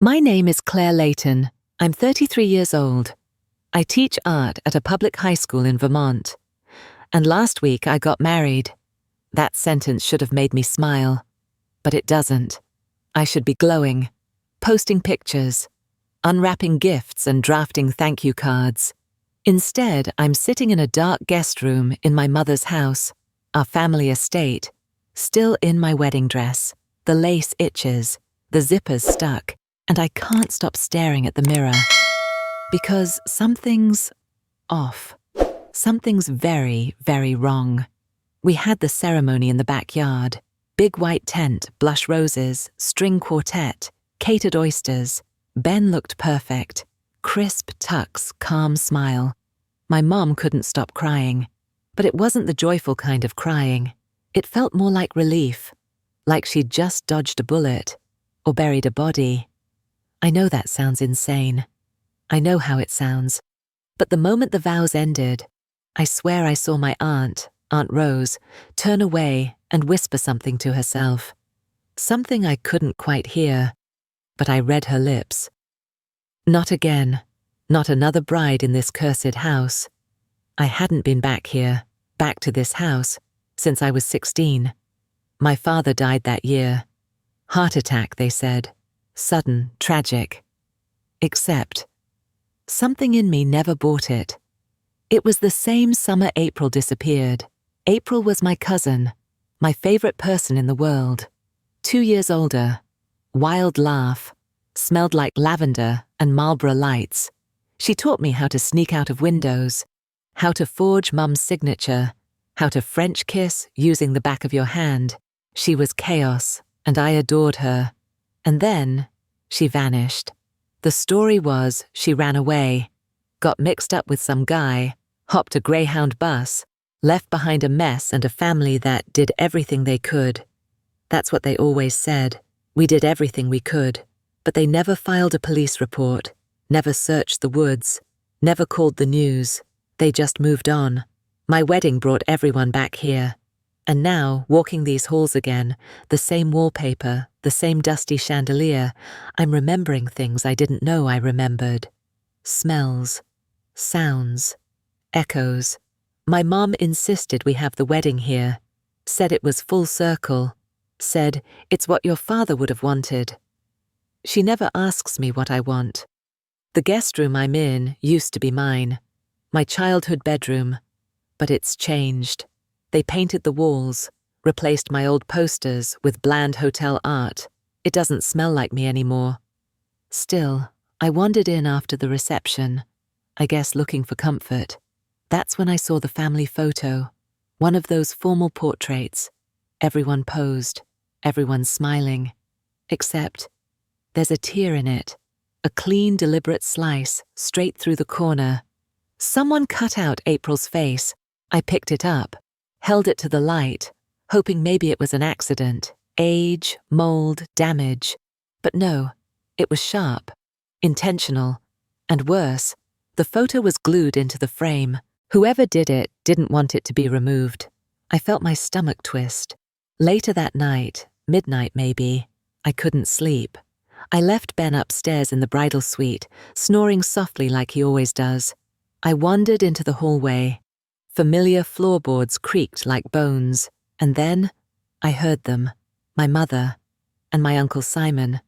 My name is Claire Layton. I'm 33 years old. I teach art at a public high school in Vermont. And last week I got married. That sentence should have made me smile. But it doesn't. I should be glowing, posting pictures, unwrapping gifts and drafting thank you cards. Instead, I'm sitting in a dark guest room in my mother's house, our family estate, still in my wedding dress. The lace itches, the zipper's stuck, and I can't stop staring at the mirror. Because something's off. Something's very, very wrong. We had the ceremony in the backyard. Big white tent, blush roses, string quartet, catered oysters. Ben looked perfect. Crisp tux, calm smile. My mom couldn't stop crying. But it wasn't the joyful kind of crying. It felt more like relief. Like she'd just dodged a bullet. Or buried a body. I know that sounds insane. I know how it sounds. But the moment the vows ended, I swear I saw my Aunt Rose, turn away and whisper something to herself. Something I couldn't quite hear, but I read her lips. Not again. Not another bride in this cursed house. I hadn't been back here, back to this house, since I was 16. My father died that year. Heart attack, they said. Sudden, tragic. Except, something in me never bought it. It was the same summer April disappeared. April was my cousin, my favorite person in the world. 2 years older. Wild laugh. Smelled like lavender and Marlboro lights. She taught me how to sneak out of windows, how to forge Mum's signature, how to French kiss using the back of your hand. She was chaos, and I adored her. And then, she vanished. The story was she ran away, got mixed up with some guy, hopped a Greyhound bus, left behind a mess and a family that did everything they could. That's what they always said. We did everything we could. But they never filed a police report, never searched the woods, never called the news. They just moved on. My wedding brought everyone back here. And now, walking these halls again, the same wallpaper, the same dusty chandelier, I'm remembering things I didn't know I remembered. Smells, sounds, echoes. My mom insisted we have the wedding here, said it was full circle, said it's what your father would have wanted. She never asks me what I want. The guest room I'm in used to be mine, my childhood bedroom, but it's changed. They painted the walls, replaced my old posters with bland hotel art. It doesn't smell like me anymore. Still, I wandered in after the reception, I guess looking for comfort. That's when I saw the family photo, one of those formal portraits. Everyone posed, everyone smiling, except there's a tear in it, a clean, deliberate slice straight through the corner. Someone cut out April's face. I picked it up, held it to the light, hoping maybe it was an accident, age, mold, damage. But no, it was sharp, intentional, and worse, the photo was glued into the frame. Whoever did it didn't want it to be removed. I felt my stomach twist. Later that night, midnight maybe, I couldn't sleep. I left Ben upstairs in the bridal suite, snoring softly like he always does. I wandered into the hallway. Familiar floorboards creaked like bones, and then I heard them, my mother and my Uncle Simon,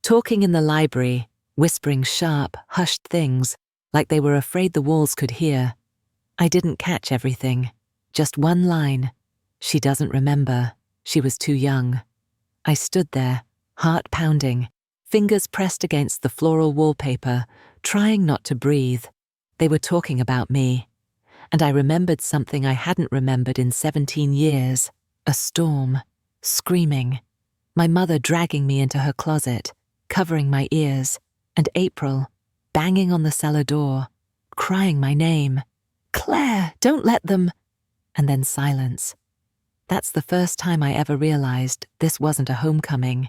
talking in the library, whispering sharp, hushed things like they were afraid the walls could hear. I didn't catch everything, just one line. She doesn't remember. She was too young. I stood there, heart pounding, fingers pressed against the floral wallpaper, trying not to breathe. They were talking about me. And I remembered something I hadn't remembered in 17 years. A storm. Screaming. My mother dragging me into her closet, covering my ears, and April, banging on the cellar door, crying my name. Claire, don't let them... And then silence. That's the first time I ever realized this wasn't a homecoming.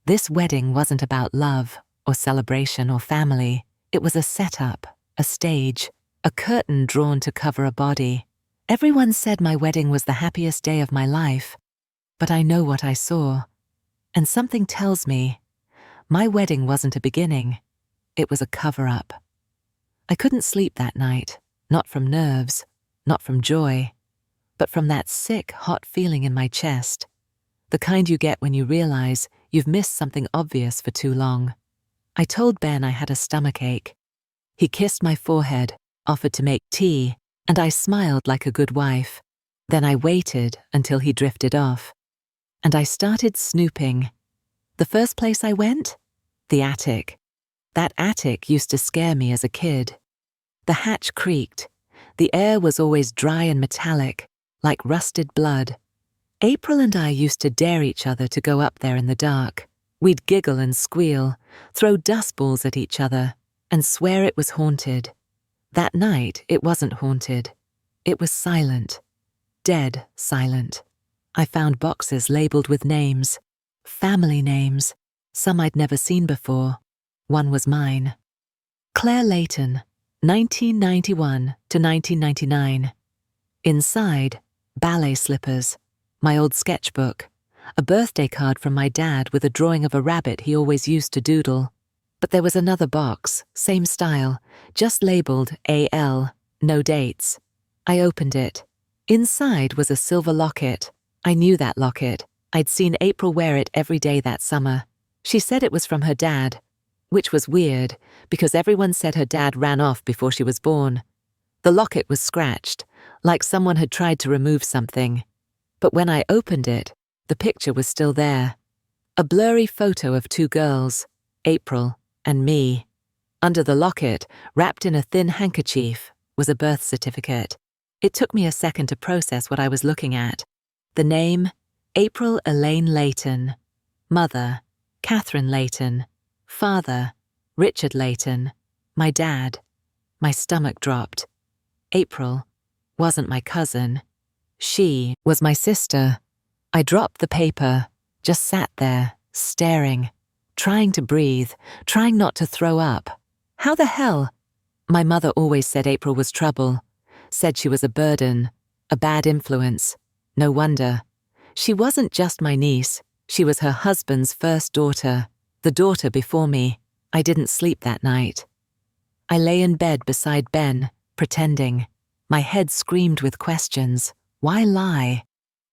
This wedding wasn't about love, or celebration, or family. It was a setup, a stage, a curtain drawn to cover a body. Everyone said my wedding was the happiest day of my life, but I know what I saw. And something tells me My wedding wasn't a beginning. It was a cover-up. I couldn't sleep that night, not from nerves, not from joy, but from that sick, hot feeling in my chest, the kind you get when you realize you've missed something obvious for too long. I told Ben I had a stomachache. He kissed my forehead, offered to make tea, and I smiled like a good wife. Then I waited until he drifted off. And I started snooping. The first place I went? The attic. That attic used to scare me as a kid. The hatch creaked. The air was always dry and metallic, like rusted blood. April and I used to dare each other to go up there in the dark. We'd giggle and squeal, throw dust balls at each other, and swear it was haunted. That night, it wasn't haunted. It was silent. Dead silent. I found boxes labeled with names. Family names. Some I'd never seen before. One was mine. Claire Layton, 1991 to 1999. Inside, ballet slippers, my old sketchbook, a birthday card from my dad with a drawing of a rabbit he always used to doodle. But there was another box, same style, just labeled AL, no dates. I opened it. Inside was a silver locket. I knew that locket. I'd seen April wear it every day that summer. She said it was from her dad, which was weird because everyone said her dad ran off before she was born. The locket was scratched, like someone had tried to remove something. But when I opened it, the picture was still there. A blurry photo of two girls, April and me. Under the locket, wrapped in a thin handkerchief, was a birth certificate. It took me a second to process what I was looking at. The name, April Elaine Layton. Mother, Catherine Layton. Father, Richard Layton. My dad. My stomach dropped. April wasn't my cousin. She was my sister. I dropped the paper, just sat there, staring, trying to breathe, trying not to throw up. How the hell? My mother always said April was trouble, said she was a burden, a bad influence. No wonder. She wasn't just my niece, she was her husband's first daughter, the daughter before me. I didn't sleep that night. I lay in bed beside Ben, pretending. My head screamed with questions. Why lie?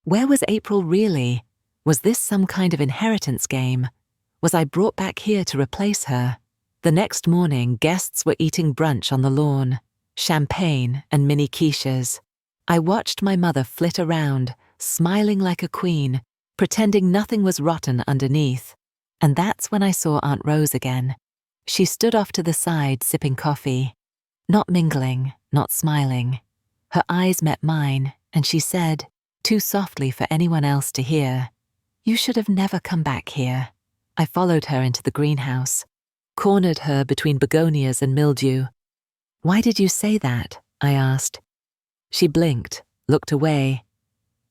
Where was April really? Was this some kind of inheritance game? Was I brought back here to replace her? The next morning, guests were eating brunch on the lawn, champagne and mini quiches. I watched my mother flit around, smiling like a queen, pretending nothing was rotten underneath. And that's when I saw Aunt Rose again. She stood off to the side, sipping coffee. Not mingling, not smiling. Her eyes met mine, and she said, too softly for anyone else to hear, "You should have never come back here." I followed her into the greenhouse, cornered her between begonias and mildew. "Why did you say that?" I asked. She blinked, looked away.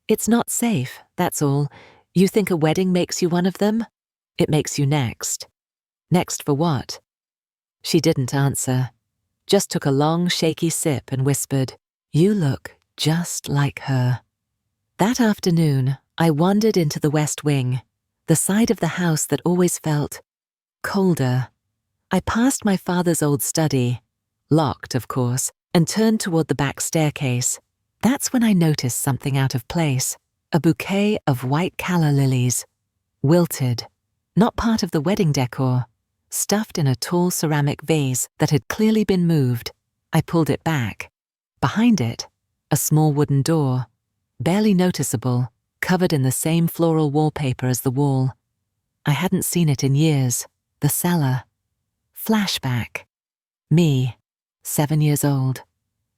"It's not safe, that's all. You think a wedding makes you one of them? It makes you next." Next for what? She didn't answer, just took a long, shaky sip and whispered, "You look just like her." That afternoon, I wandered into the West Wing, the side of the house that always felt colder. I passed my father's old study, locked, of course, and turned toward the back staircase. That's when I noticed something out of place, a bouquet of white calla lilies, wilted, not part of the wedding decor, stuffed in a tall ceramic vase that had clearly been moved. I pulled it back. Behind it, a small wooden door, barely noticeable, covered in the same floral wallpaper as the wall. I hadn't seen it in years. The cellar. Flashback. Me, 7 years old.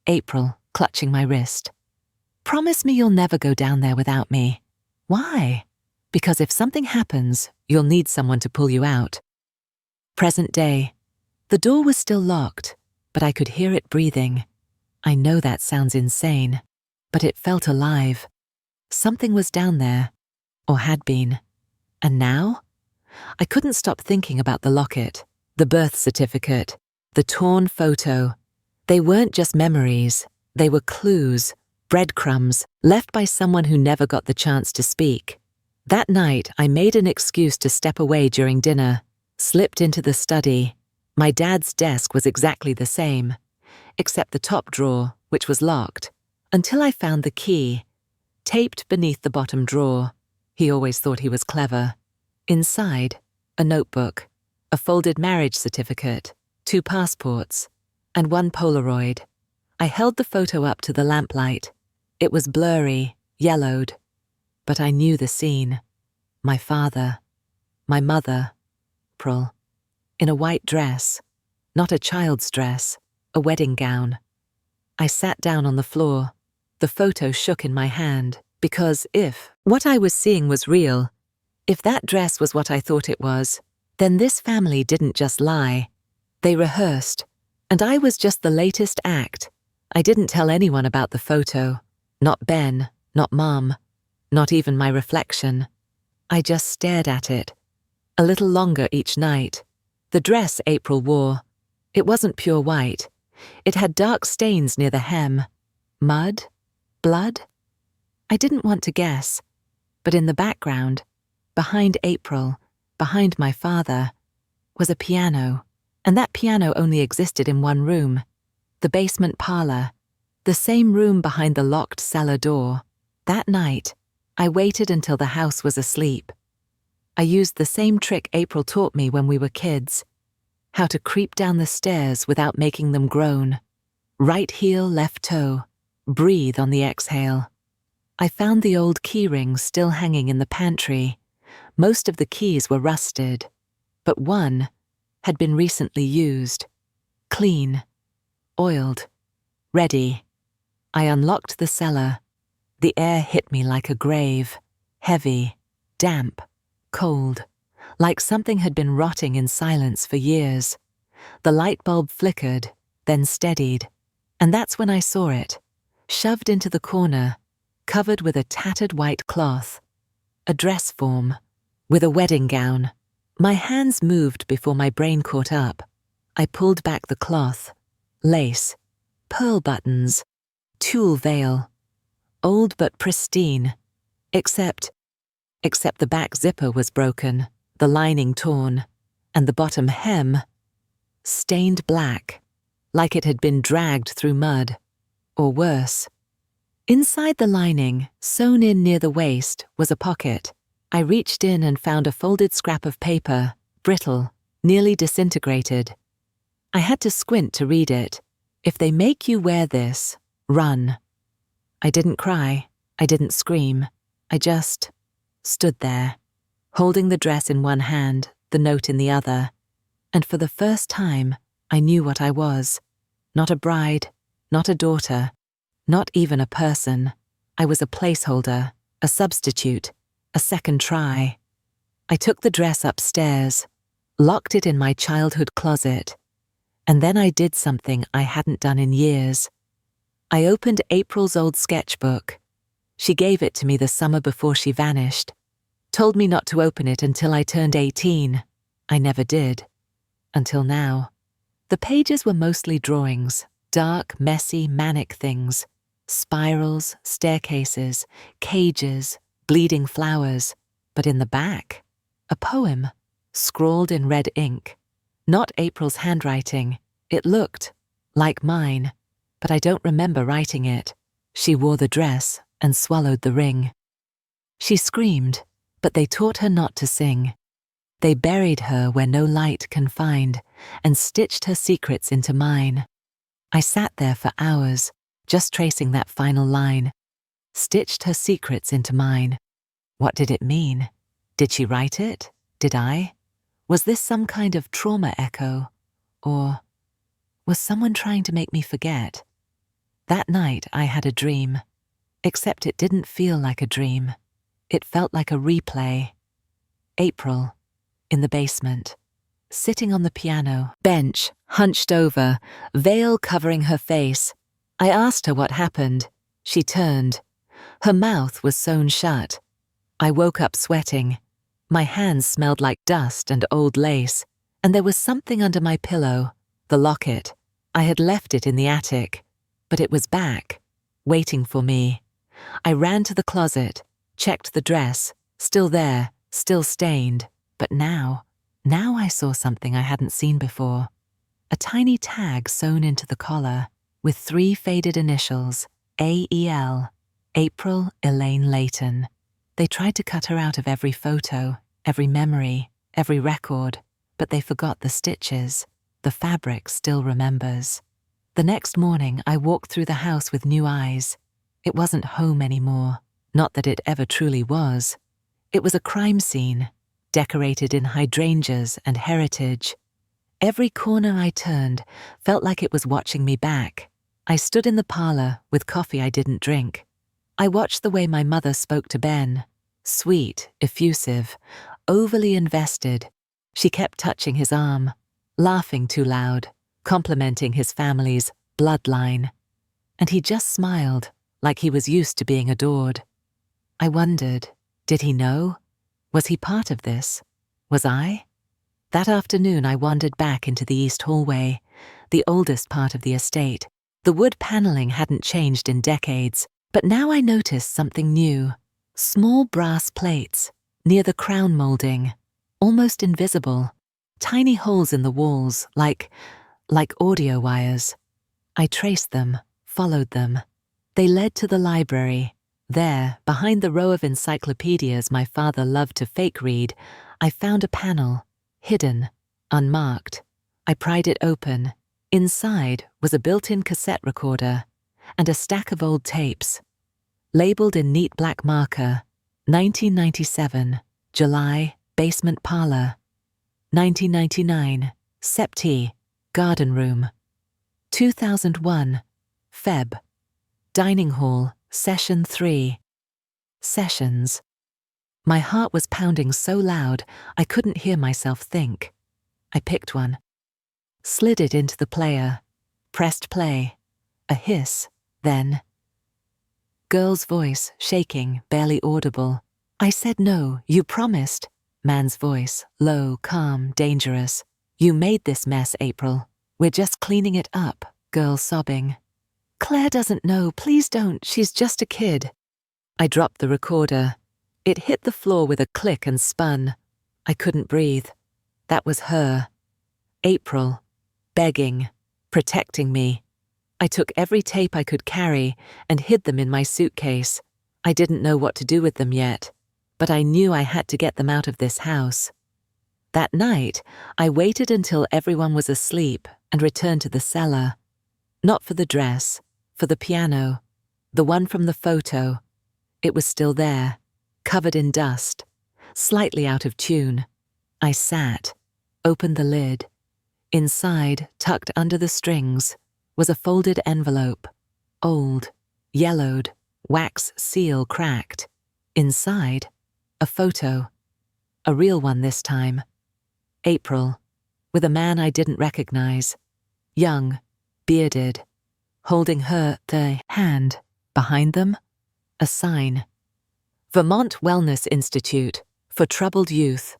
April, clutching my wrist. "Promise me you'll never go down there without me." "Why?" "Because if something happens, you'll need someone to pull you out." Present day. The door was still locked, but I could hear it breathing. I know that sounds insane, but it felt alive. Something was down there, or had been. And now? I couldn't stop thinking about the locket, the birth certificate, the torn photo. They weren't just memories, they were clues, breadcrumbs, left by someone who never got the chance to speak. That night, I made an excuse to step away during dinner. Slipped into the study. My dad's desk was exactly the same, except the top drawer, which was locked, until I found the key, taped beneath the bottom drawer. He always thought he was clever. Inside, a notebook, a folded marriage certificate, 2 passports, and 1 Polaroid. I held the photo up to the lamplight. It was blurry, yellowed, but I knew the scene. My father, my mother, April, in a white dress, not a child's dress, a wedding gown. I sat down on the floor. The photo shook in my hand, because if what I was seeing was real, if that dress was what I thought it was, then this family didn't just lie. They rehearsed, and I was just the latest act. I didn't tell anyone about the photo. Not Ben, not Mom, not even my reflection. I just stared at it. A little longer each night. The dress April wore. It wasn't pure white. It had dark stains near the hem. Mud? Blood? I didn't want to guess. But in the background, behind April, behind my father, was a piano. And that piano only existed in one room. The basement parlor. The same room behind the locked cellar door. That night, I waited until the house was asleep. I used the same trick April taught me when we were kids. How to creep down the stairs without making them groan. Right heel, left toe. Breathe on the exhale. I found the old key rings still hanging in the pantry. Most of the keys were rusted, but one had been recently used. Clean. Oiled. Ready. I unlocked the cellar. The air hit me like a grave. Heavy. Damp. Cold. Like something had been rotting in silence for years. The light bulb flickered, then steadied. And that's when I saw it. Shoved into the corner, covered with a tattered white cloth. A dress form. With a wedding gown. My hands moved before my brain caught up. I pulled back the cloth. Lace. Pearl buttons. Tulle veil. Old but pristine. Except the back zipper was broken, the lining torn, and the bottom hem stained black, like it had been dragged through mud, or worse. Inside the lining, sewn in near the waist, was a pocket. I reached in and found a folded scrap of paper, brittle, nearly disintegrated. I had to squint to read it. If they make you wear this, run. I didn't cry. I didn't scream. I just stood there, holding the dress in one hand, the note in the other. And for the first time, I knew what I was. Not a bride, not a daughter, not even a person. I was a placeholder, a substitute, a second try. I took the dress upstairs, locked it in my childhood closet, and then I did something I hadn't done in years. I opened April's old sketchbook. She gave it to me the summer before she vanished. Told me not to open it until I turned 18. I never did. Until now. The pages were mostly drawings, dark, messy, manic things. Spirals, staircases, cages, bleeding flowers. But in the back, a poem, scrawled in red ink. Not April's handwriting. It looked like mine, but I don't remember writing it. She wore the dress and swallowed the ring. She screamed, but they taught her not to sing. They buried her where no light can find and stitched her secrets into mine. I sat there for hours, just tracing that final line. Stitched her secrets into mine. What did it mean? Did she write it? Did I? Was this some kind of trauma echo? Or was someone trying to make me forget? That night I had a dream. Except it didn't feel like a dream. It felt like a replay. April, in the basement, sitting on the piano bench, hunched over, veil covering her face. I asked her what happened. She turned. Her mouth was sewn shut. I woke up sweating. My hands smelled like dust and old lace, and there was something under my pillow, the locket. I had left it in the attic, but it was back, waiting for me. I ran to the closet, checked the dress, still there, still stained, but now Now I saw something I hadn't seen before. A tiny tag sewn into the collar with 3 faded initials, AEL, April Elaine Layton. They tried to cut her out of every photo, every memory, every record, but they forgot the stitches. The fabric still remembers. The next morning, I walked through the house with new eyes. It wasn't home anymore, not that it ever truly was. It was a crime scene, decorated in hydrangeas and heritage. Every corner I turned felt like it was watching me back. I stood in the parlor with coffee I didn't drink. I watched the way my mother spoke to Ben. Sweet, effusive, overly invested. She kept touching his arm, laughing too loud, complimenting his family's bloodline. And he just smiled, like he was used to being adored. I wondered, did he know? Was he part of this? Was I? That afternoon I wandered back into the east hallway, the oldest part of the estate. The wood paneling hadn't changed in decades, but now I noticed something new. Small brass plates, near the crown molding, almost invisible. Tiny holes in the walls, like audio wires. I traced them, followed them. They led to the library. There, behind the row of encyclopedias my father loved to fake read, I found a panel, hidden, unmarked. I pried it open. Inside was a built-in cassette recorder and a stack of old tapes. Labeled in neat black marker, 1997, July, basement parlor. 1999, Septi, garden room. 2001, Feb, dining hall, session 3. Sessions. My heart was pounding so loud I couldn't hear myself think. I picked one, slid it into the player, pressed play. A hiss, then. Girl's voice, shaking, barely audible. I said no, you promised. Man's voice, low, calm, dangerous. You made this mess, April. We're just cleaning it up. Girl sobbing. Claire doesn't know, please don't, she's just a kid. I dropped the recorder. It hit the floor with a click and spun. I couldn't breathe. That was her. April. Begging. Protecting me. I took every tape I could carry and hid them in my suitcase. I didn't know what to do with them yet, but I knew I had to get them out of this house. That night, I waited until everyone was asleep and returned to the cellar. Not for the dress, for the piano, the one from the photo. It was still there, covered in dust, slightly out of tune. I sat, opened the lid. Inside, tucked under the strings, was a folded envelope, old, yellowed, wax seal cracked. Inside, a photo, a real one this time. April, with a man I didn't recognize, young, bearded, holding the hand. Behind them, a sign. Vermont Wellness Institute for Troubled Youth.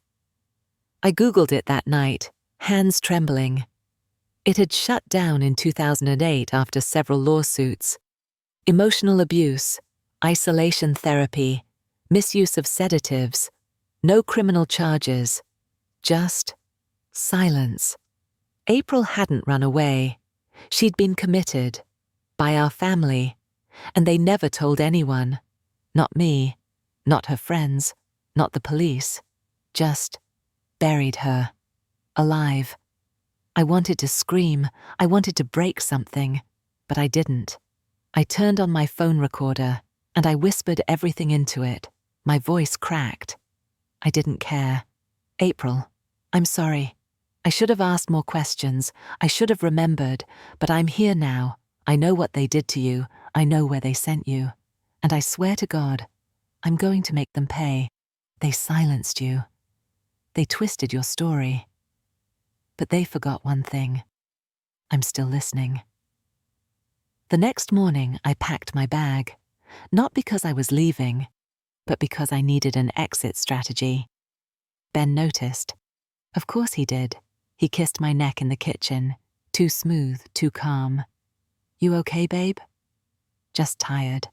I Googled it that night, hands trembling. It had shut down in 2008 after several lawsuits. Emotional abuse, isolation therapy, misuse of sedatives, no criminal charges, just silence. April hadn't run away. She'd been committed, by our family, and they never told anyone. Not me, not her friends, not the police. Just buried her, alive. I wanted to scream, I wanted to break something, but I didn't. I turned on my phone recorder, and I whispered everything into it. My voice cracked. I didn't care. April, I'm sorry. I should have asked more questions. I should have remembered, but I'm here now. I know what they did to you. I know where they sent you. And I swear to God, I'm going to make them pay. They silenced you. They twisted your story. But they forgot one thing. I'm still listening. The next morning, I packed my bag, not because I was leaving, but because I needed an exit strategy. Ben noticed. Of course he did. He kissed my neck in the kitchen, too smooth, too calm. You okay, babe? Just tired.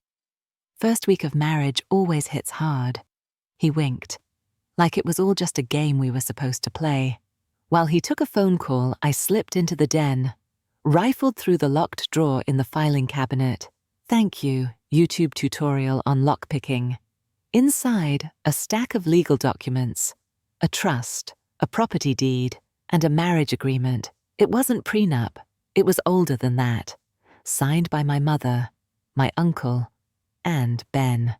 First week of marriage always hits hard. He winked, like it was all just a game we were supposed to play. While he took a phone call, I slipped into the den, rifled through the locked drawer in the filing cabinet. Thank you, YouTube tutorial on lockpicking. Inside, a stack of legal documents, a trust, a property deed, and a marriage agreement. It wasn't prenup, it was older than that, signed by my mother, my uncle, and Ben.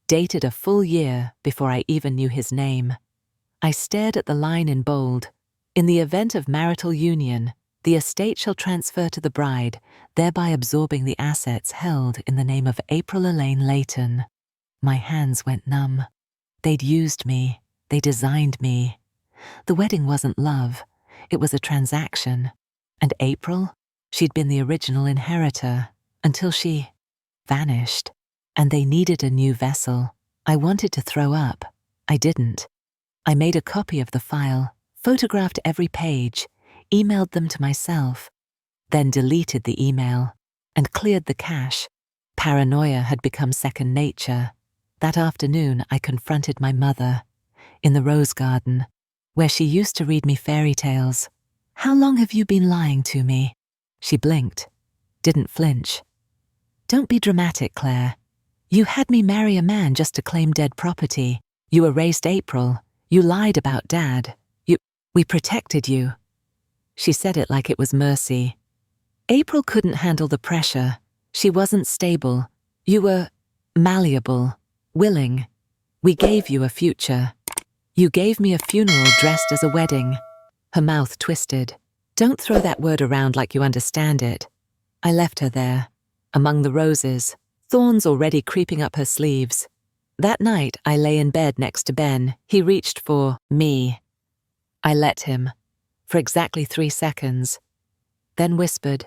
Dated a full year before I even knew his name. I stared at the line in bold. In the event of marital union, the estate shall transfer to the bride, thereby absorbing the assets held in the name of April Elaine Layton. My hands went numb. They'd used me. They designed me. The wedding wasn't love. It was a transaction. And April? She'd been the original inheritor until she vanished. And they needed a new vessel. I wanted to throw up. I didn't. I made a copy of the file, photographed every page, emailed them to myself, then deleted the email and cleared the cache. Paranoia had become second nature. That afternoon, I confronted my mother in the rose garden, where she used to read me fairy tales. How long have you been lying to me? She blinked, didn't flinch. Don't be dramatic, Claire. You had me marry a man just to claim dead property. You erased April. You lied about Dad. We protected you. She said it like it was mercy. April couldn't handle the pressure. She wasn't stable. You were malleable, willing. We gave you a future. You gave me a funeral dressed as a wedding. Her mouth twisted. Don't throw that word around like you understand it. I left her there, among the roses, thorns already creeping up her sleeves. That night, I lay in bed next to Ben. He reached for me. I let him, for exactly 3 seconds, then whispered,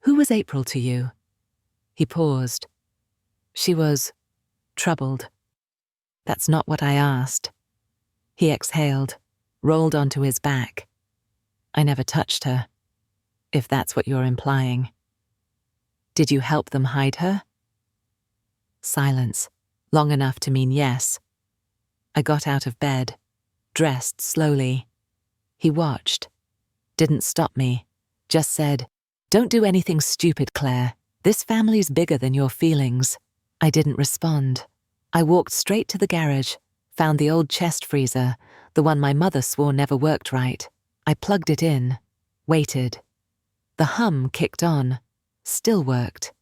"Who was April to you?" He paused. She was troubled. That's not what I asked. He exhaled, rolled onto his back. I never touched her, if that's what you're implying. Did you help them hide her? Silence, long enough to mean yes. I got out of bed, dressed slowly. He watched, didn't stop me, just said, "Don't do anything stupid, Claire. This family's bigger than your feelings." I didn't respond. I walked straight to the garage, found the old chest freezer, the one my mother swore never worked right. I plugged it in, waited. The hum kicked on, still worked.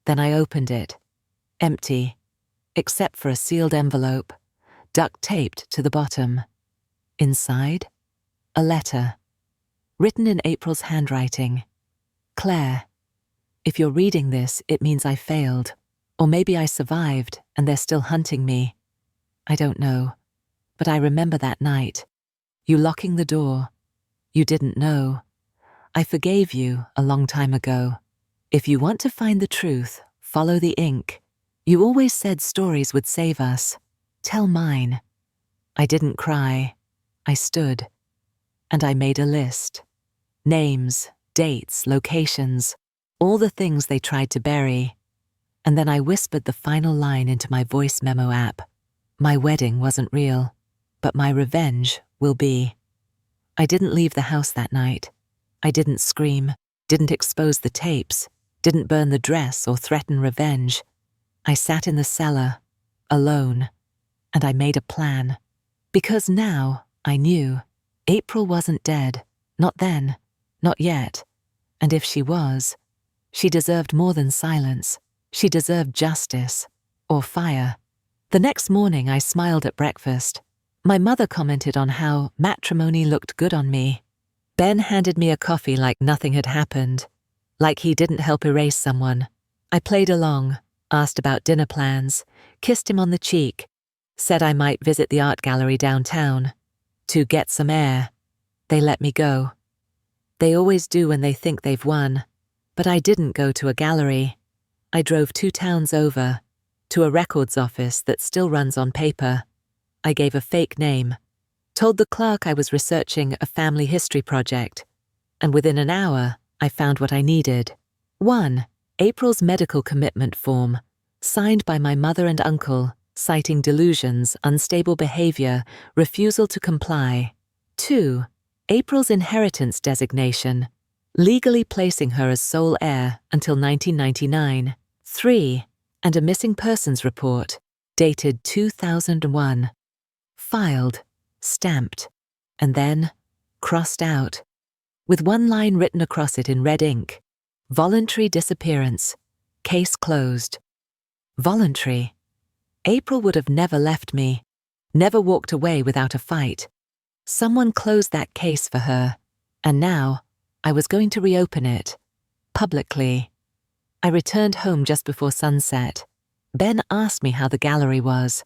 Then I opened it. Empty, except for a sealed envelope, duct-taped to the bottom. Inside, a letter, written in April's handwriting. Claire, if you're reading this, it means I failed. Or maybe I survived and they're still hunting me. I don't know. But I remember that night. You locking the door. You didn't know. I forgave you a long time ago. If you want to find the truth, follow the ink. You always said stories would save us. Tell mine. I didn't cry. I stood. And I made a list. Names, dates, locations, all the things they tried to bury. And then I whispered the final line into my voice memo app. My wedding wasn't real, but my revenge will be. I didn't leave the house that night. I didn't scream, didn't expose the tapes, didn't burn the dress or threaten revenge. I sat in the cellar, alone, and I made a plan. Because now I knew April wasn't dead, not then, not yet. And if she was, she deserved more than silence. She deserved justice, or fire. The next morning I smiled at breakfast. My mother commented on how matrimony looked good on me. Ben handed me a coffee like nothing had happened, like he didn't help erase someone. I played along, asked about dinner plans, kissed him on the cheek, said I might visit the art gallery downtown to get some air. They let me go. They always do when they think they've won. But I didn't go to a gallery. I drove 2 towns over, to a records office that still runs on paper. I gave a fake name, told the clerk I was researching a family history project, and within an hour, I found what I needed. 1. April's medical commitment form, signed by my mother and uncle, citing delusions, unstable behavior, refusal to comply. 2. April's inheritance designation, legally placing her as sole heir until 1999. 3. And a missing persons report, dated 2001. Filed, stamped, and then crossed out, with one line written across it in red ink. Voluntary disappearance. Case closed. Voluntary. April would have never left me, never walked away without a fight. Someone closed that case for her, and now I was going to reopen it, publicly. I returned home just before sunset. Ben asked me how the gallery was.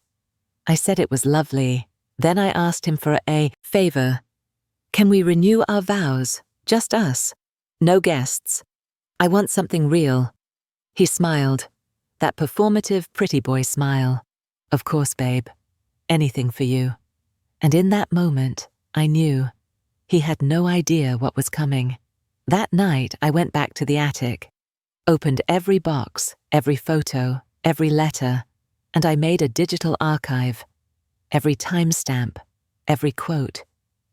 I said it was lovely. Then I asked him for a favor. Can we renew our vows? Just us. No guests. I want something real. He smiled. That performative pretty boy smile. Of course, babe. Anything for you. And in that moment, I knew. He had no idea what was coming. That night, I went back to the attic, opened every box, every photo, every letter, and I made a digital archive. Every timestamp, every quote,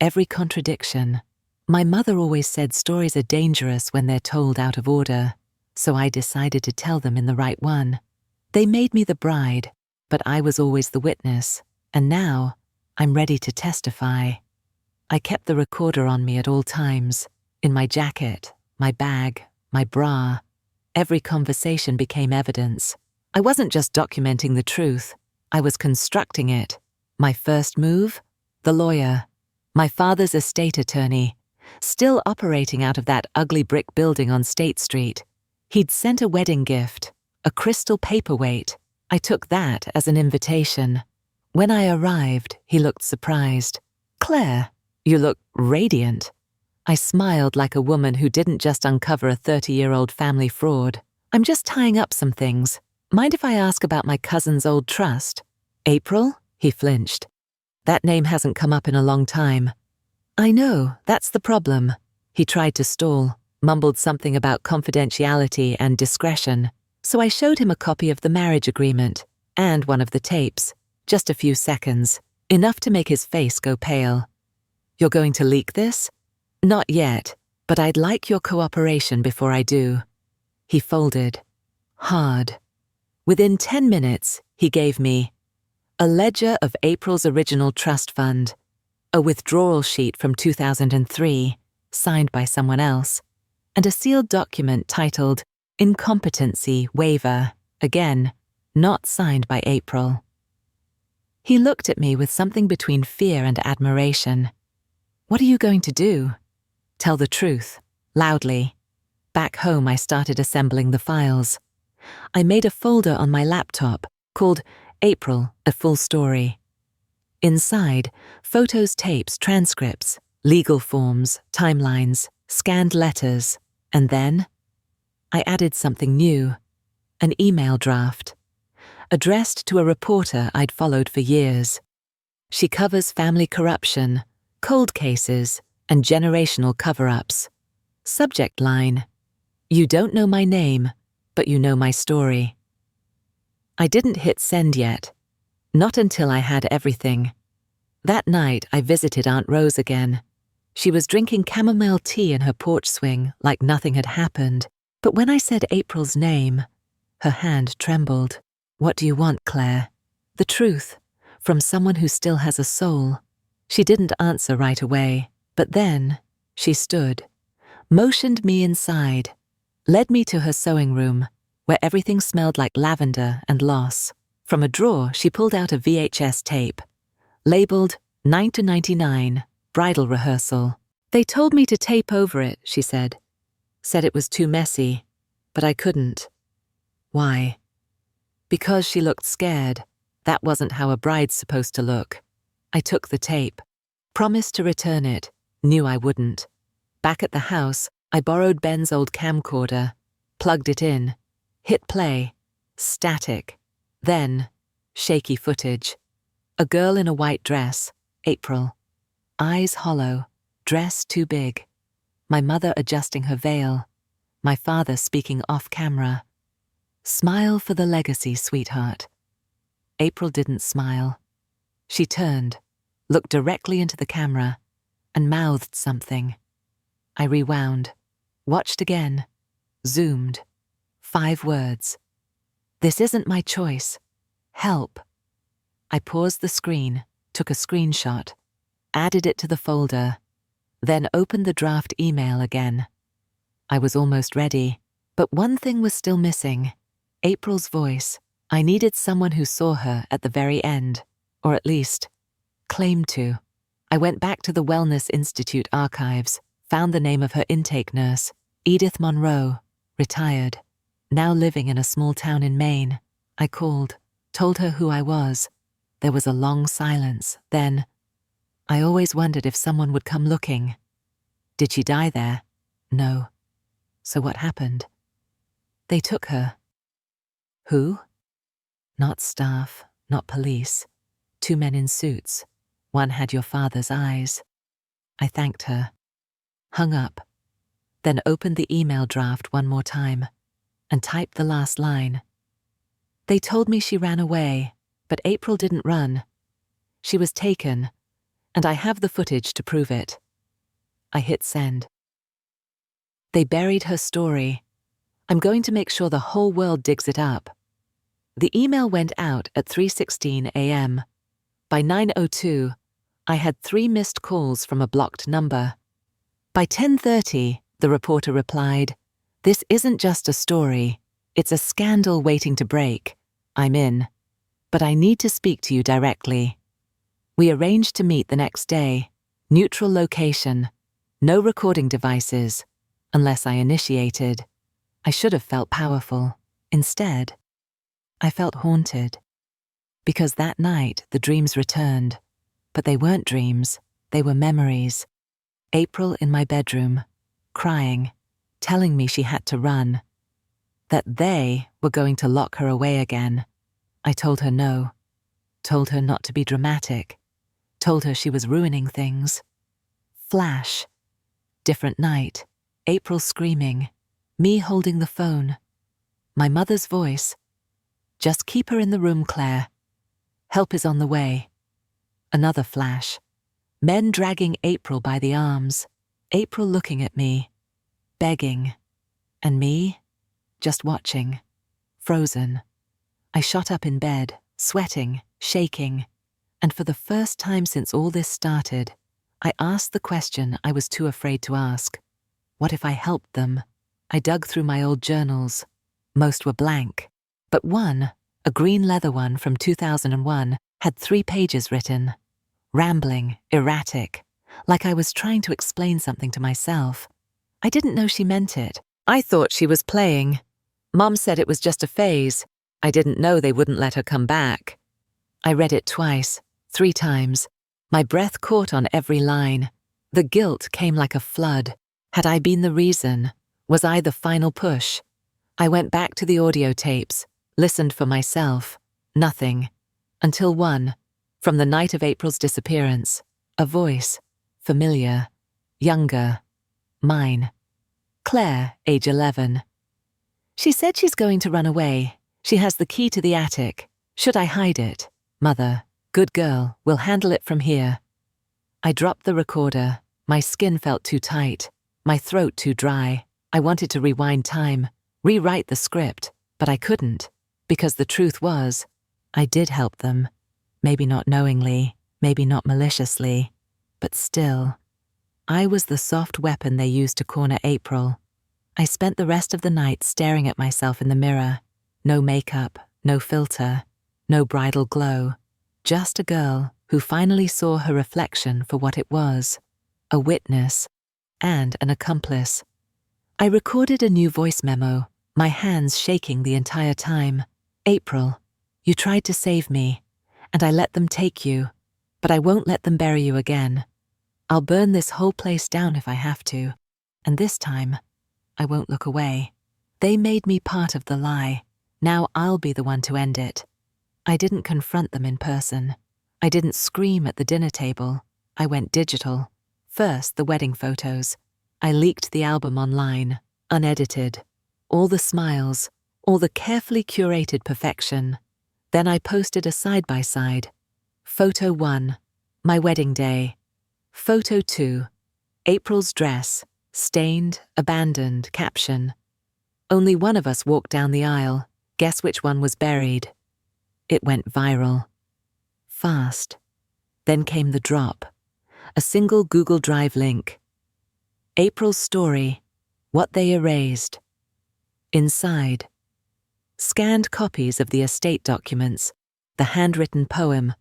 every contradiction. My mother always said stories are dangerous when they're told out of order, so I decided to tell them in the right one. They made me the bride, but I was always the witness, and now I'm ready to testify. I kept the recorder on me at all times, in my jacket, my bag, my bra. Every conversation became evidence. I wasn't just documenting the truth, I was constructing it. My first move? The lawyer. My father's estate attorney, still operating out of that ugly brick building on State Street. He'd sent a wedding gift, a crystal paperweight. I took that as an invitation. When I arrived, he looked surprised. "Claire, you look radiant." I smiled like a woman who didn't just uncover a 30-year-old family fraud. "I'm just tying up some things. Mind if I ask about my cousin's old trust?" "April?" He flinched. "That name hasn't come up in a long time." "I know, that's the problem." He tried to stall, mumbled something about confidentiality and discretion, so I showed him a copy of the marriage agreement and one of the tapes. Just a few seconds, enough to make his face go pale. "You're going to leak this?" "Not yet, but I'd like your cooperation before I do." He folded. Hard. Within 10 minutes, he gave me a ledger of April's original trust fund, a withdrawal sheet from 2003, signed by someone else, and a sealed document titled Incompetency Waiver, again, not signed by April. He looked at me with something between fear and admiration. "What are you going to do?" "Tell the truth," loudly. Back home, I started assembling the files. I made a folder on my laptop called April, A Full Story. Inside, photos, tapes, transcripts, legal forms, timelines, scanned letters, and then I added something new, an email draft, addressed to a reporter I'd followed for years. She covers family corruption, cold cases, and generational cover-ups. Subject line: "You don't know my name, but you know my story." I didn't hit send yet, not until I had everything. That night, I visited Aunt Rose again. She was drinking chamomile tea in her porch swing like nothing had happened, but when I said April's name, her hand trembled. "What do you want, Claire?" "The truth, from someone who still has a soul." She didn't answer right away, but then she stood, motioned me inside, led me to her sewing room, where everything smelled like lavender and loss. From a drawer, she pulled out a VHS tape, labeled 9 to 99, bridal rehearsal. "They told me to tape over it," she said. Said it was too messy, but I couldn't. Why? Because she looked scared. That wasn't how a bride's supposed to look. I took the tape, promised to return it, knew I wouldn't. Back at the house, I borrowed Ben's old camcorder, plugged it in, hit play, static. Then, shaky footage. A girl in a white dress, April. Eyes hollow, dress too big. My mother adjusting her veil. My father speaking off camera. "Smile for the legacy, sweetheart." April didn't smile. She turned, looked directly into the camera, and mouthed something. I rewound, watched again, zoomed. 5 words. This isn't my choice. Help. I paused the screen, took a screenshot, added it to the folder, then opened the draft email again. I was almost ready, but one thing was still missing. April's voice. I needed someone who saw her at the very end, or at least claimed to. I went back to the Wellness Institute archives, found the name of her intake nurse, Edith Monroe, retired, now living in a small town in Maine. I called, told her who I was. There was a long silence. Then, I always wondered if someone would come looking. Did she die there? No. So what happened? They took her. Who? Not staff, not police. 2 men in suits. One had your father's eyes. I thanked her. Hung up. Then opened the email draft one more time and typed the last line. They told me she ran away, but April didn't run. She was taken, and I have the footage to prove it. I hit send. They buried her story. I'm going to make sure the whole world digs it up. The email went out at 3:16 a.m. By 9:02, I had 3 missed calls from a blocked number. By 10:30, the reporter replied, "This isn't just a story. It's a scandal waiting to break. I'm in. But I need to speak to you directly." We arranged to meet the next day. Neutral location. No recording devices. Unless I initiated. I should have felt powerful. Instead, I felt haunted. Because that night the dreams returned. But they weren't dreams. They were memories. April in my bedroom, crying, telling me she had to run. That they were going to lock her away again. I told her no. Told her not to be dramatic. Told her she was ruining things. Flash. Different night. April screaming. Me holding the phone. My mother's voice. "Just keep her in the room, Claire. Help is on the way." Another flash. Men dragging April by the arms. April looking at me. Begging. And me? Just watching. Frozen. I shot up in bed, sweating, shaking. And for the first time since all this started, I asked the question I was too afraid to ask. What if I helped them? I dug through my old journals. Most were blank. But one, a green leather one from 2001, had 3 pages written. Rambling, erratic, like I was trying to explain something to myself. I didn't know she meant it. I thought she was playing. Mom said it was just a phase. I didn't know they wouldn't let her come back. I read it twice, 3 times. My breath caught on every line. The guilt came like a flood. Had I been the reason? Was I the final push? I went back to the audio tapes, listened for myself. Nothing. Until one, from the night of April's disappearance, a voice, familiar, younger, mine. Claire, age 11. "She said she's going to run away. She has the key to the attic. Should I hide it? Mother, good girl, we'll handle it from here." I dropped the recorder. My skin felt too tight, my throat too dry. I wanted to rewind time, rewrite the script, but I couldn't, because the truth was, I did help them. Maybe not knowingly, maybe not maliciously, but still. I was the soft weapon they used to corner April. I spent the rest of the night staring at myself in the mirror. No makeup, no filter, no bridal glow. Just a girl who finally saw her reflection for what it was. A witness and an accomplice. I recorded a new voice memo, my hands shaking the entire time. "April, you tried to save me, and I let them take you, but I won't let them bury you again. I'll burn this whole place down if I have to, and this time, I won't look away. They made me part of the lie. Now I'll be the one to end it." I didn't confront them in person. I didn't scream at the dinner table. I went digital. First, the wedding photos. I leaked the album online, unedited. All the smiles, all the carefully curated perfection. Then I posted a side-by-side. Photo 1, my wedding day. Photo 2, April's dress, stained, abandoned, caption. Only one of us walked down the aisle. Guess which one was buried? It went viral. Fast. Then came the drop. A single Google Drive link. April's story. What they erased. Inside. Scanned copies of the estate documents, the handwritten poem,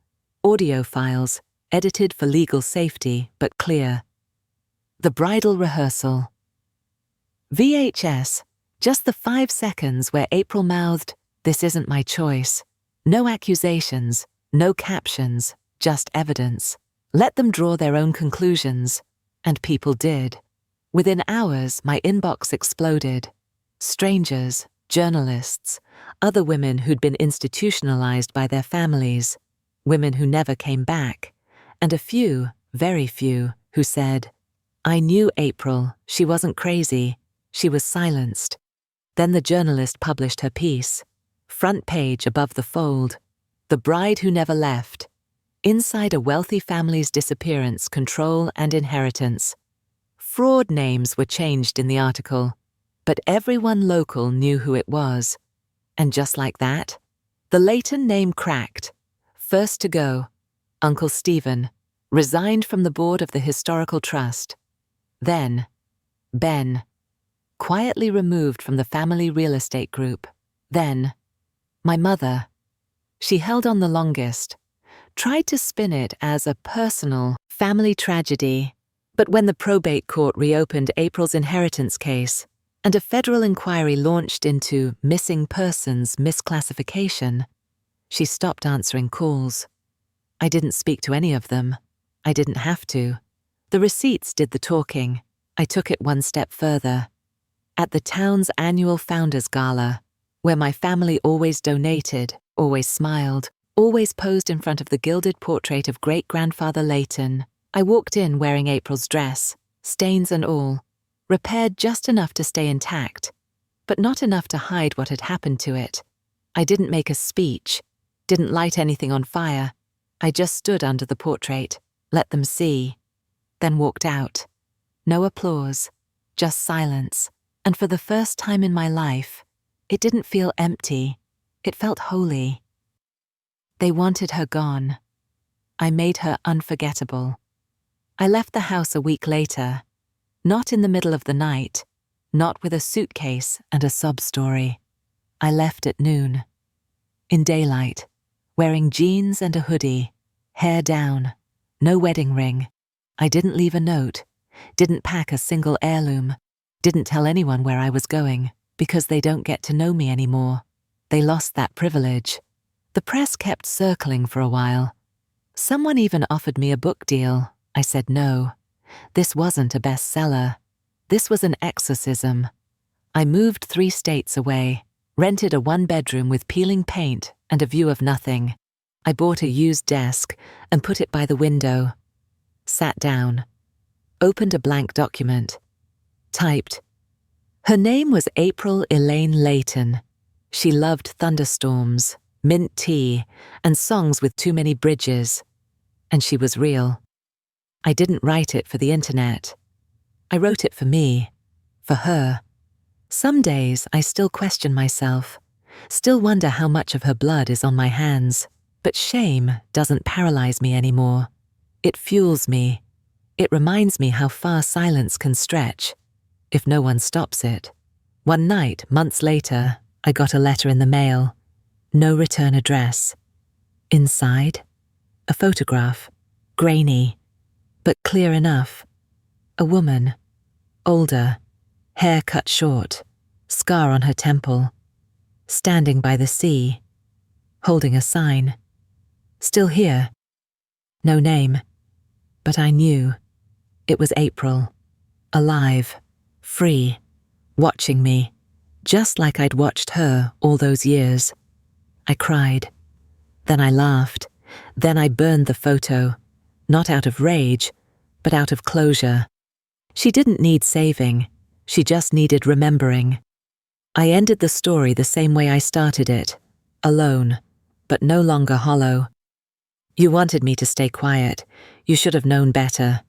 audio files, edited for legal safety but clear. The bridal rehearsal. VHS, just the 5 seconds where April mouthed, "This isn't my choice." No accusations, no captions, just evidence. Let them draw their own conclusions. And people did. Within hours, my inbox exploded. Strangers, journalists, other women who'd been institutionalized by their families, women who never came back, and a few, very few, who said, "I knew April, she wasn't crazy, she was silenced." Then the journalist published her piece, front page above the fold, "The Bride Who Never Left. Inside a Wealthy Family's Disappearance, Control and Inheritance." Fraud names were changed in the article, but everyone local knew who it was. And just like that, the Leighton name cracked. First to go, Uncle Stephen, resigned from the board of the Historical Trust. Then, Ben, quietly removed from the family real estate group. Then, my mother. She held on the longest, tried to spin it as a personal, family tragedy. But when the probate court reopened April's inheritance case, and a federal inquiry launched into missing persons misclassification, she stopped answering calls. I didn't speak to any of them. I didn't have to. The receipts did the talking. I took it one step further. At the town's annual Founders Gala, where my family always donated, always smiled, always posed in front of the gilded portrait of great-grandfather Leighton, I walked in wearing April's dress, stains and all, repaired just enough to stay intact, but not enough to hide what had happened to it. I didn't make a speech, didn't light anything on fire. I just stood under the portrait, let them see, then walked out. No applause, just silence, and for the first time in my life, it didn't feel empty, it felt holy. They wanted her gone. I made her unforgettable. I left the house a week later, not in the middle of the night, not with a suitcase and a sob story. I left at noon. In daylight, wearing jeans and a hoodie, hair down, no wedding ring. I didn't leave a note, didn't pack a single heirloom, didn't tell anyone where I was going, because they don't get to know me anymore. They lost that privilege. The press kept circling for a while. Someone even offered me a book deal. I said no. This wasn't a bestseller. This was an exorcism. I moved 3 states away, rented a 1-bedroom with peeling paint and a view of nothing. I bought a used desk and put it by the window. Sat down. Opened a blank document. Typed. Her name was April Elaine Leighton. She loved thunderstorms, mint tea, and songs with too many bridges. And she was real. I didn't write it for the internet. I wrote it for me, for her. Some days I still question myself, still wonder how much of her blood is on my hands, but shame doesn't paralyze me anymore. It fuels me. It reminds me how far silence can stretch, if no one stops it. One night, months later, I got a letter in the mail. No return address. Inside, a photograph, grainy, but clear enough. A woman, older, hair cut short, scar on her temple, standing by the sea, holding a sign. Still here. No name, but I knew. It was April, alive, free, watching me, just like I'd watched her all those years. I cried. Then I laughed. Then I burned the photo, not out of rage, but out of closure. She didn't need saving. She just needed remembering. I ended the story the same way I started it, alone, but no longer hollow. You wanted me to stay quiet. You should have known better.